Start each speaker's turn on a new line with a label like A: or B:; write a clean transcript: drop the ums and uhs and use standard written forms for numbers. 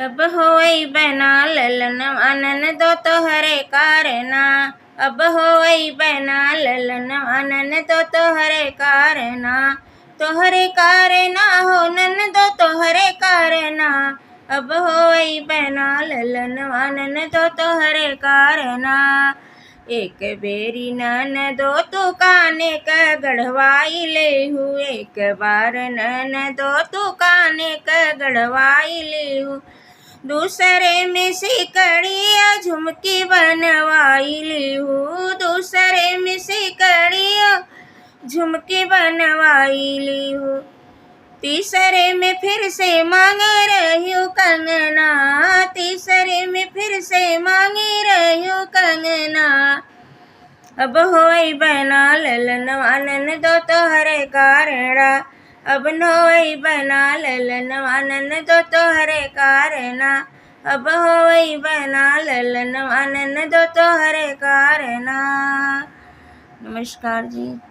A: अब होई बना ललन आनन दो तोहरे कारना। अब होई बना ललन आनन दो तोहरे कारना। तोहरे कारना हो नन दो तोहरे कारना। अब होई बना ललन आनन दो तोहरे कारना। एक बेरी नन दो तू काने का गढ़वाई लेहू। एक बार नन दो तू काने का गढ़वाई लेहू। दूसरे में सिकड़िया झुमकी बनवाई लेहू। दूसरे में सिकड़िया झुमकी बनवाई लेहू। तीसरे में फिर से मांग रही हूँ कंगना। तीसरे में फिर से मांग रही हूँ कंगना। अब होई बना ललन आनन दो तोहरे कारना। अब होई बना ललन आनन दो तोहरे कारना। अब होई बना ललन आनन दो तोहरे कारना। नमस्कार जी।